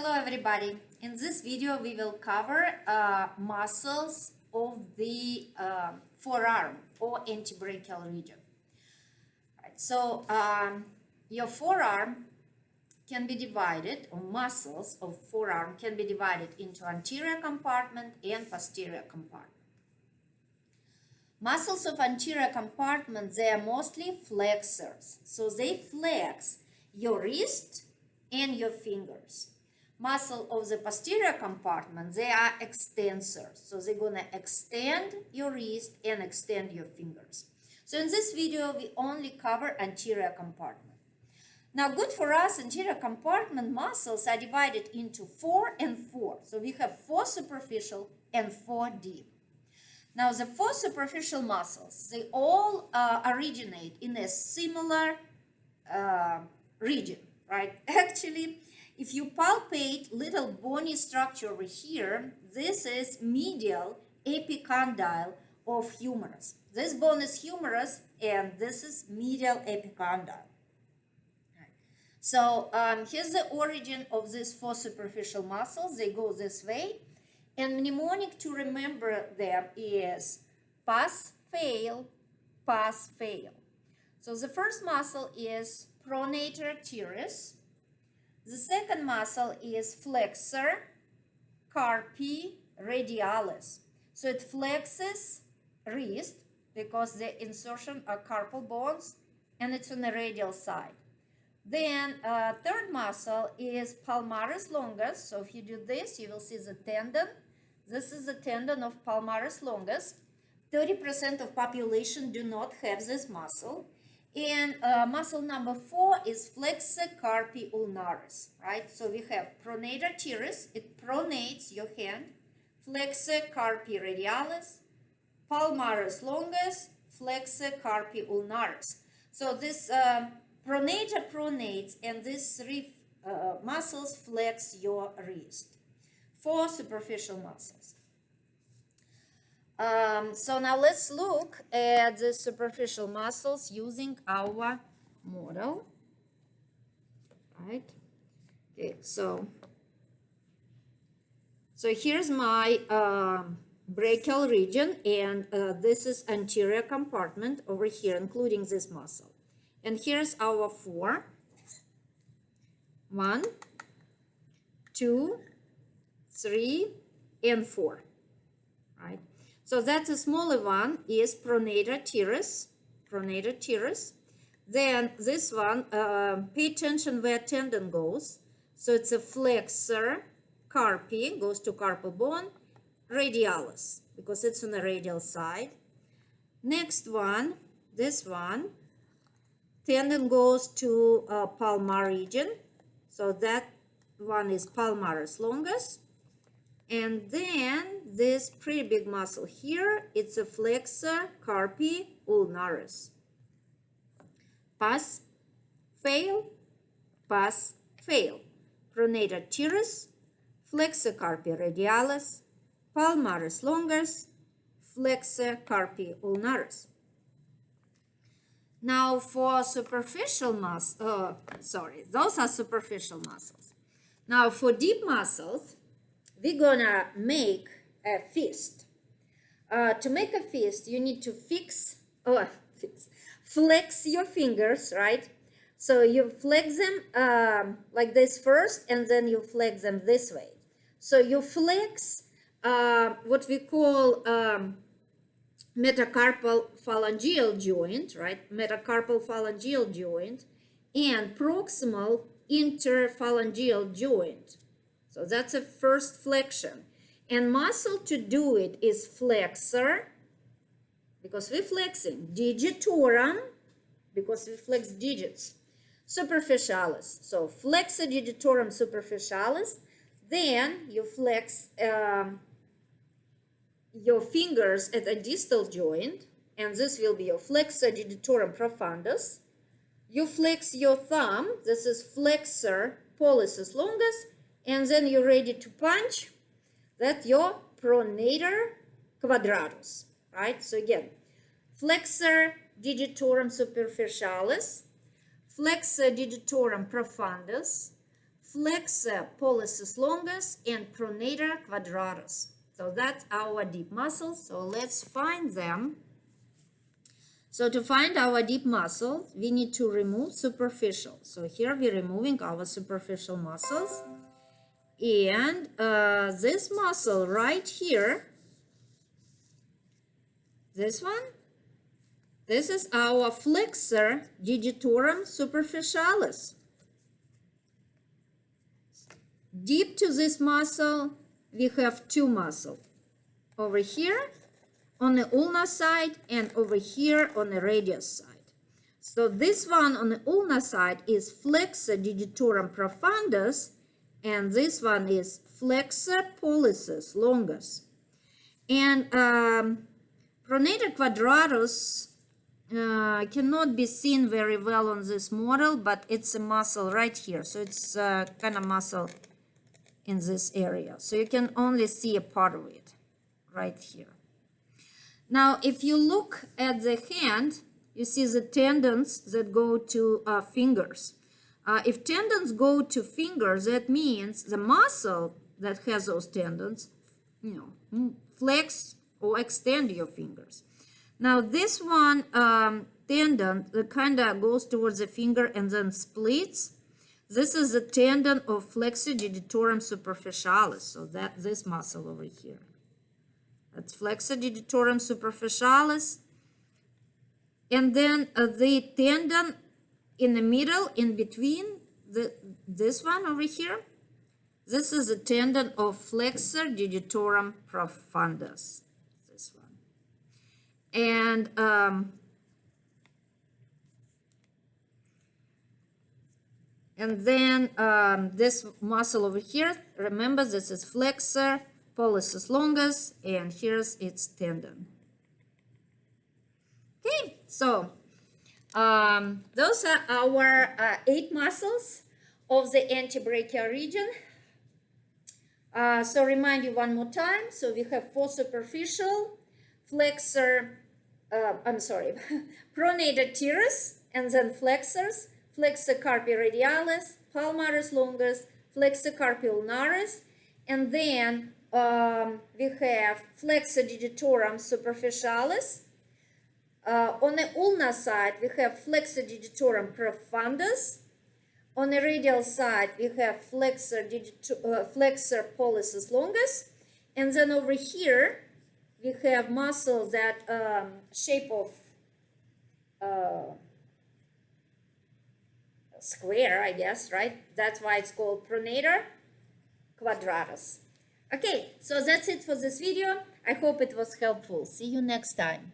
Hello everybody. In this video we will cover muscles of the forearm or antebrachial region. Right, so your forearm can be divided, or muscles of forearm can be divided into anterior compartment and posterior compartment. Muscles of anterior compartment, they are mostly flexors. So they flex your wrist and your fingers. Muscle of the posterior compartment, they are extensors. So they're going to extend your wrist and extend your fingers. So in this video, we only cover anterior compartment. Now, good for us, anterior compartment muscles are divided into 4 and 4. So we have 4 superficial and 4 deep. Now, the 4 superficial muscles, they all originate in a similar region, right? Actually, if you palpate little bony structure over here, this is medial epicondyle of humerus. This bone is humerus, and this is medial epicondyle. So here's the origin of these 4 superficial muscles. They go this way. And mnemonic to remember them is pass, fail, pass, fail. So the first muscle is pronator teres. The second muscle is flexor, carpi, radialis. So it flexes wrist because the insertion are carpal bones and it's on the radial side. Then third muscle is palmaris longus. So if you do this, you will see the tendon. This is the tendon of Palmaris longus. 30% of population do not have this muscle. And muscle number 4 is flexor carpi ulnaris, right? So we have pronator teres, it pronates your hand, flexor carpi radialis, palmaris longus, flexor carpi ulnaris. So this pronator pronates, and these 3 muscles flex your wrist. 4 superficial muscles. So now let's look at the superficial muscles using our model. Right? Okay, so here's my brachial region, and this is anterior compartment over here, including this muscle. And here's our 4. 1, 2, 3, and 4, right? So that's a smaller one is pronator teres. Then this one, pay attention where tendon goes. So it's a flexor carpi, goes to carpal bone, radialis, because it's on the radial side. Next one, this one, tendon goes to palmar region. So that one is palmaris longus. And then this pretty big muscle here, it's a flexor carpi ulnaris. Pass, fail, pass, fail. Pronator teres, flexor carpi radialis, palmaris longus, flexor carpi ulnaris. Now for superficial muscles, those are superficial muscles. Now for deep muscles, we're gonna make a fist. To make a fist, you need to flex your fingers, right? So you flex them like this first, and then you flex them this way. So you flex what we call metacarpal phalangeal joint, right? Metacarpal phalangeal joint and proximal interphalangeal joint. So that's a first flexion. And muscle to do it is flexor, because we're flexing. Digitorum, because we flex digits. Superficialis. So flexor digitorum superficialis. Then you flex your fingers at a distal joint, and this will be your flexor digitorum profundus. You flex your thumb. This is flexor pollicis longus. And then you're ready to punch. That's your pronator quadratus, right? So again, flexor digitorum superficialis, flexor digitorum profundus, flexor pollicis longus, and pronator quadratus. So that's our deep muscles. So let's find them. So to find our deep muscles, we need to remove superficial. So here we're removing our superficial muscles. And this muscle right here, this one, this is our flexor digitorum superficialis. Deep to this muscle, we have two muscles. Over here on the ulnar side and over here on the radius side. So this one on the ulnar side is flexor digitorum profundus, and this one is flexor pollicis longus. And pronator quadratus cannot be seen very well on this model, but it's a muscle right here. So it's kind of muscle in this area. So you can only see a part of it right here. Now, if you look at the hand, you see the tendons that go to fingers. If tendons go to fingers, that means the muscle that has those tendons, flex or extend your fingers. Now, this one tendon that kind of goes towards the finger and then splits. This is the tendon of flexor digitorum superficialis. So this muscle over here. That's flexor digitorum superficialis. And then the tendon in the middle, in between this one over here, this is the tendon of flexor digitorum profundus. This one. And then this muscle over here, remember this is flexor pollicis longus, and here's its tendon. Okay, so those are our 8 muscles of the antebrachial region. So remind you one more time. So we have 4 superficial, flexor, pronator teres, and then flexors, flexor carpi radialis, palmaris longus, flexor carpi ulnaris, and then we have flexor digitorum superficialis. On the ulnar side, we have flexor digitorum profundus. On the radial side, we have flexor pollicis longus. And then over here, we have muscles that shape of square, I guess, right? That's why it's called pronator quadratus. Okay, so that's it for this video. I hope it was helpful. See you next time.